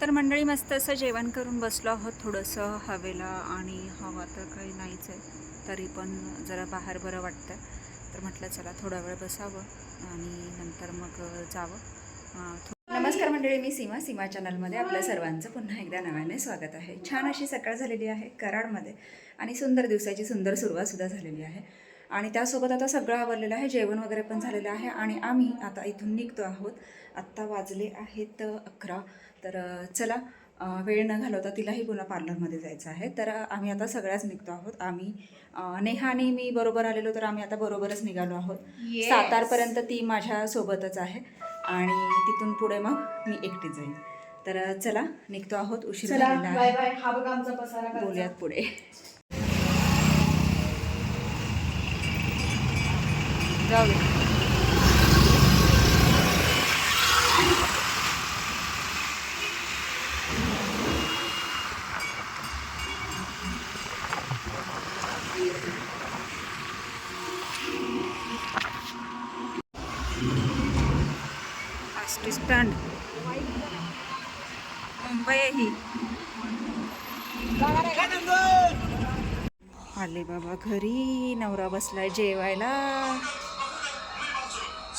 तर मंडळी मस्त असं जेवण करून बसलो आहोत. थोडंसं हवेला आणि हवा तर काही नाहीच आहे, तरी पण जरा बाहेर बरं वाटतं. तर म्हटलं चला थोडा वेळ बसावं आणि नंतर मग जावं. नमस्कार मंडळी, मी सीमा चॅनलमध्ये आपल्या सर्वांचं पुन्हा एकदा नव्याने स्वागत आहे. छान अशी सकाळ झालेली आहे कराडमध्ये आणि सुंदर दिवसाची सुंदर सुरुवातसुद्धा झालेली आहे. आणि त्यासोबत आता सगळं आवरलेलं आहे, जेवण वगैरे पण झालेलं आहे आणि आम्ही आता इथून निघतो आहोत. आत्ता वाजले आहेत 11. तर चला वेळ न घालवता तिलाही पुन्हा पार्लरमध्ये जायचं आहे. तर आम्ही आता सगळ्याच निघतो आहोत. आम्ही नेहा आणि मी बरोबर आलेलो, तर आम्ही आता बरोबरच निघालो आहोत. सातारपर्यंत ती माझ्यासोबतच आहे आणि तिथून पुढे मग मी एकटी जाईन. तर चला निघतो आहोत, उशीर झालेला आहे. हा बघा आमचा पसारा. बोलूयात पुढे. जाऊ दे. एसटी स्टँड मुंबई ही. आले बाबा घरी. नवरा बसलाय जेवायला.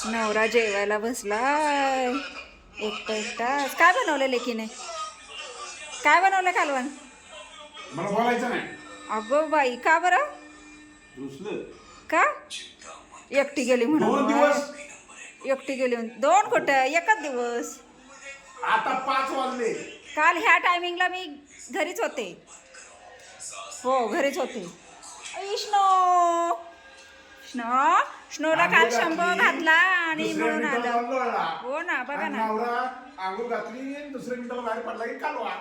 नवरा जेवायला बसलाय एकटाच. काय बनवलं लेकीने? काय बनवलं कालवण? मला बोलायचं नाही. अगो बाई, का बरं? का? एकटी गेली दोन म्हणून? दिवस एकटी गेली म्हणून? 2 कुठं, एकच दिवस. आता 5 वाजले. काल ह्या टायमिंगला मी घरीच होते. हो, घरीच होते. स्नो स्नोला काल शंभो घातला आणि म्हणून आलं. हो ना, बघा ना. नवरा आंघोळ घातली, दुसऱ्या मिनिटाला बाहेर पडला की कालवा.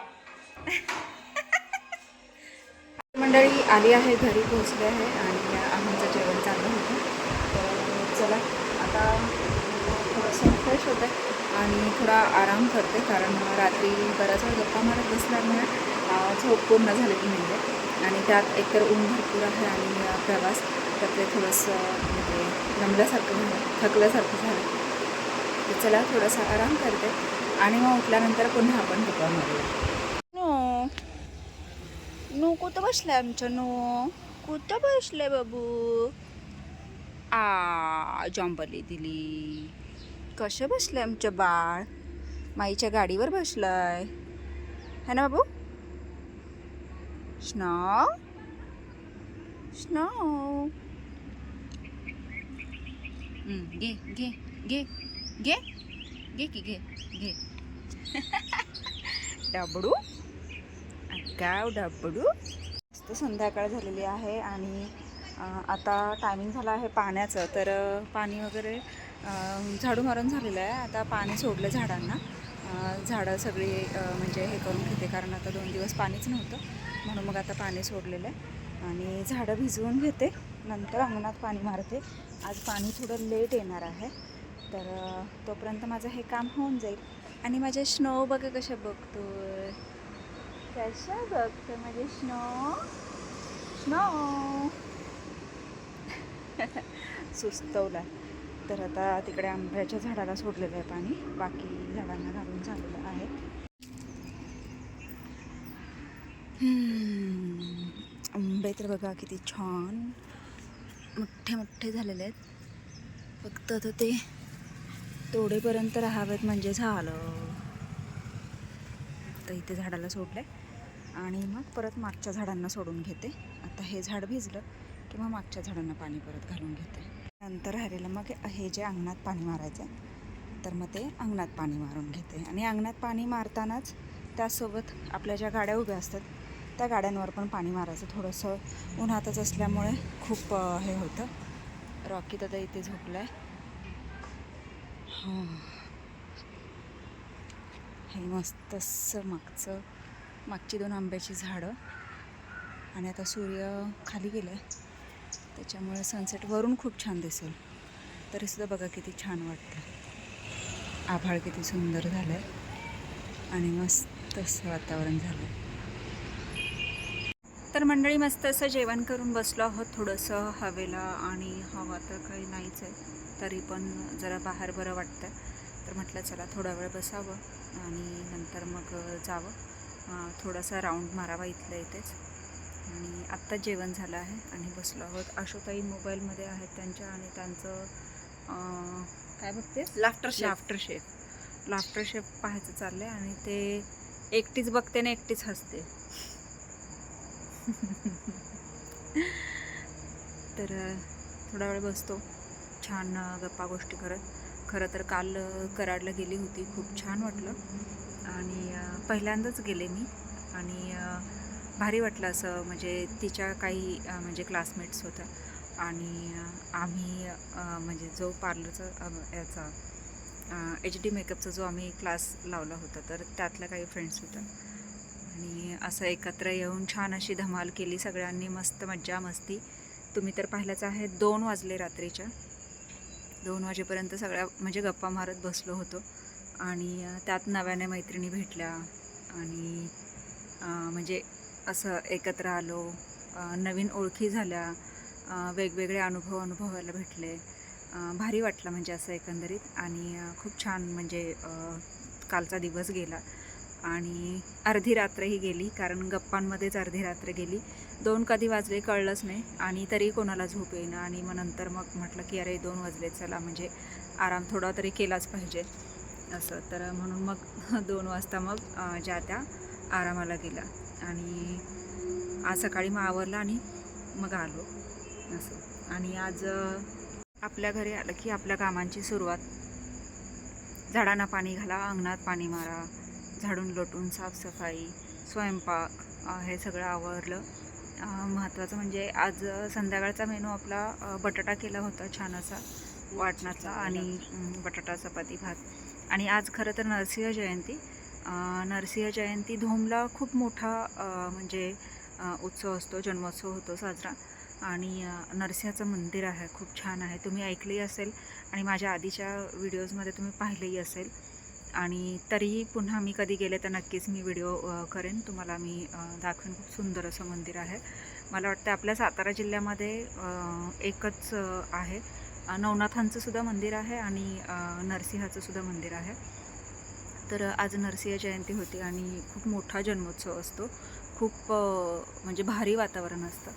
मंडळी आली आहे, घरी पोहोचले आहे आणि आमचं जेवण चाललं होतं. तर चला आता थोडंसं फ्रेश होतं आणि थोडा आराम करते, कारण रात्री बराच वेळ गप्पा मारत बसल्यामुळे झोप पूर्ण झालेली नाही आहे. आणि त्यात एकतर ऊन भरपूर आहे आणि प्रवास, तर ते थोडंसं म्हणजे दमल्यासारखं झालं, थकल्यासारखं झालं. तर चला थोडासा आराम करते आणि मग उठल्यानंतर पुन्हा आपण गप्पा मारूया. नो कुठं बसलाय आमचं? नो कुठं बसलंय बाबू? जॉम्बली दिली. कसं बसलंय आमचं बाळ? माईच्या गाडीवर बसलाय है ना बाबू? Snow snow. घे घे घे घे घे की घे घे. डबडू गाव डबडू. मस्त संध्याकाळ झालेली आहे आणि आता टायमिंग झाला आहे पाण्याचं. तर पाणी वगैरे झाडू मारून झालेलं आहे. आता पाणी सोडलं झाडांना. झाडं सगळी म्हणजे हे करून घेते, कारण आता 2 दिवस पाणीच नव्हतं, म्हणून मग आता पाणी सोडलेलं आहे आणि झाडं भिजवून घेते, नंतर अंगणात पाणी मारते. आज पाणी थोडं लेट येणार आहे, तर तोपर्यंत माझं हे काम होऊन जाईल. आणि माझे स्नो बघा कशा बघतोय, कशा बघतोय माझे स्नो. स्नो सुस्तवला. तर आता तिकडे आंब्याच्या झाडाला सोडलेलं आहे पाणी, बाकी झाडांना घालून झालेलं आहे. आंबे तर बघा किती छान मोठे मोठे झालेले आहेत. फक्त आता ते तोडेपर्यंत राहावेत म्हणजे झालं. तर इथे झाडाला सोडले आणि मग परत मागच्या झाडांना सोडून घेते. आता हे झाड भिजलं की मग मागच्या झाडांना पाणी परत घालून घेते. नंतर राहिलेलं मग हे जे अंगणात पाणी मारायचं, तर मग ते अंगणात पाणी मारून घेते. आणि अंगणात पाणी मारतानाच त्यासोबत आपल्या ज्या गाड्या उभ्या असतात त्या गाड्यांवर पण पाणी मारायचं. थोडंसं उन्हातच असल्यामुळे खूप हे होतं. रॉकी दादा इथे झोपला आहे. हे मस्त असं मागची 2 आंब्याची झाडं. आणि आता सूर्य खाली गेला आहे, त्याच्यामुळे सनसेट वरून खूप छान दिसेल. तरीसुद्धा बघा किती छान वाटतं. आभाळ किती सुंदर झालं आहे आणि मस्त असं वातावरण झालं आहे. तर मंडळी मस्त असं जेवण करून बसलो आहोत. थोडंसं हवेला आणि हवा तर काही नाहीच आहे, तरी पण जरा बाहेर बरं वाटतं. तर म्हटलं चला थोडा वेळ बसावं आणि नंतर मग जावं, थोडासा राऊंड मारावा इथल्या इथेच. आणि आत्ता जेवण झालं आहे आणि बसलो आहोत. आशोताई मोबाईलमध्ये आहेत त्यांच्या, आणि त्यांचं काय बघते, लाफ्टर शेफ पाहायचं चाललं आहे. आणि ते एकटीच बघते ना एकटीच हसते. तर थोडा वेळ बसतो छान गप्पा गोष्टी करत. खरं तर काल कराडला गेली होती, खूप छान वाटलं. आणि पहिल्यांदाच गेले मी, आणि भारी वाटलं असं. म्हणजे तिच्या काही म्हणजे क्लासमेट्स होत्या, आणि आम्ही म्हणजे जो पार्लरचा याचा HD मेकअपचा जो आम्ही क्लास लावला होता, तर त्यातल्या काही फ्रेंड्स होत्या. आणि असं एकत्र येऊन छान अशी धमाल केली सगळ्यांनी, मस्त मज्जा मस्ती. तुम्ही तर पाहिलंच आहे. 2 वाजले रात्रीच्या. 2 वाजेपर्यंत सगळ्या म्हणजे गप्पा मारत बसलो होतो. आणि त्यात नव्याने मैत्रिणी भेटल्या, आणि म्हणजे असं एकत्र आलो, नवीन ओळखी झाल्या, वेगवेगळे अनुभवायला भेटले. भारी वाटलं म्हणजे असं एकंदरीत. आणि खूप छान म्हणजे कालचा दिवस गेला. आणि अर्धी रात्रही गेली, कारण गप्पांमध्येच अर्धी रात्र गेली. 2 कधी वाजले कळलंच नाही, आणि तरी कोणाला झोप येईना. आणि मग नंतर मग म्हटलं की अरे 2 वाजले, चला म्हणजे आराम थोडा तरी केलाच पाहिजे असं. तर म्हणून मग 2 वाजता मग ज्या त्या आरामाला गेला. आणि आज सकाळी मग आवरलं आणि मग आलो असं. आणि आज आपल्या घरी आलं की आपल्या कामांची सुरुवात. झाडांना पाणी घाला, अंगणात पाणी मारा, झाडून लोटून साफसफाई, स्वयंपाक, हे सगळं आवरलं. महत्त्वाचं म्हणजे आज संध्याकाळचा मेनू आपला बटाटा केला होता छान असा वाटणाचा, आणि बटाटा चपाती भात. आणि आज खरं तर नरसिंह जयंती धोमला खूप मोठा म्हणजे उत्सव असतो, जन्मोत्सव होतो साजरा. आणि नरसिंहाचं मंदिर आहे, खूप छान आहे. तुम्ही ऐकलंही असेल, आणि माझ्या आधीच्या व्हिडिओजमध्ये तुम्ही पाहिलंही असेल. आणि तरीही पुन्हा मी कधी गेले तर नक्कीच मी व्हिडिओ करेन, तुम्हाला मी दाखवेन. खूप सुंदर असं मंदिर आहे. मला वाटतं आपल्या सातारा जिल्ह्यामध्ये एकच आहे. नवनाथांचं सुद्धा मंदिर आहे, आणि नरसिंहाचं सुद्धा मंदिर आहे. तर आज नरसिंह जयंती होती, आणि खूप मोठा जन्मोत्सव असतो. खूप म्हणजे भारी वातावरण असतं.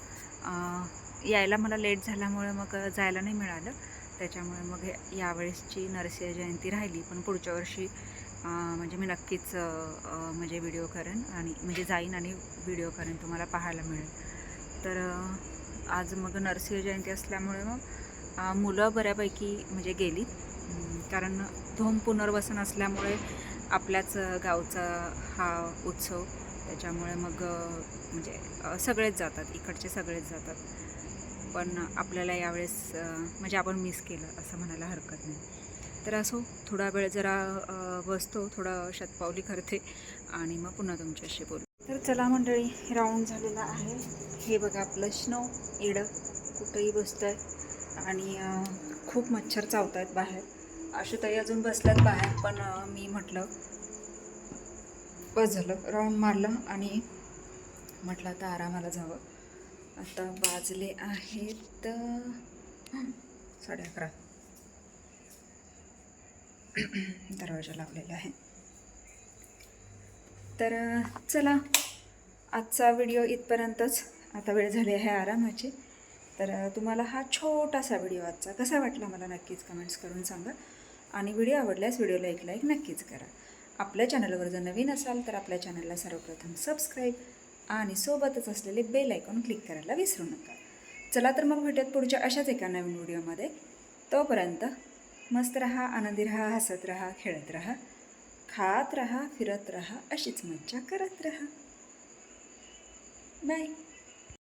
यायला मला लेट झाल्यामुळे मग जायला नाही मिळालं. त्याच्यामुळे मग यावेळेसची नरसिंह जयंती राहिली. पण पुढच्या वर्षी म्हणजे मी नक्कीच म्हणजे व्हिडिओ करेन, आणि म्हणजे जाईन आणि व्हिडिओ करेन, तुम्हाला पाहायला मिळेल. तर आज मग नरसिंह जयंती असल्यामुळे मग मुलं बऱ्यापैकी म्हणजे गेली, कारण धोम पुनर्वसन असल्यामुळे आपल्याच गावचा हा उत्सव. त्याच्यामुळे मग म्हणजे सगळेच जातात, इकडचे सगळेच जातात. पण आपल्याला यावेळेस म्हणजे आपण मिस केलं असं म्हणायला हरकत नाही. तर असो, थोडा वेळ जरा बसतो, थोडं शतपावली करते, आणि मग पुन्हा तुमच्याशी बोलू. तर चला मंडळी, राऊंड झालेला आहे. हे बघा आपलं स्नो येडं कुठंही बसतं आहे. आणि खूप मच्छर चावत आहेत बाहेर. आशुताई अजून बसल्यात बाहेर, पण मी म्हटलं बस झालं, राऊंड मारलं, आणि म्हटलं आता आरामाला जावं. आता वाजले आहेत 11:30. दरवाजा लावलेला आहे. तर चला, आजचा व्हिडिओ इथपर्यंतच. आता वेळ झाली आहे आरामाची. तर तुम्हाला हा छोटासा व्हिडिओ आजचा कसा वाटला मला नक्कीच कमेंट्स करून सांगा. आणि व्हिडिओ आवडल्यास व्हिडिओला एक लाईक नक्कीच करा. आपल्या चॅनलवर जर नवीन असाल तर आपल्या चॅनलला सर्वप्रथम सबस्क्राईब आणि सोबतच असलेले बेल आयकॉन क्लिक करायला विसरू नका. चला तर मग भेटूयात पुढच्या अशाच एका नवीन व्हिडिओमध्ये. तोपर्यंत मस्त रहा, आनंदी रहा, हसत रहा, खेळत रहा, खात रहा, फिरत रहा, अशीच मज्जा करत रहा. बाय.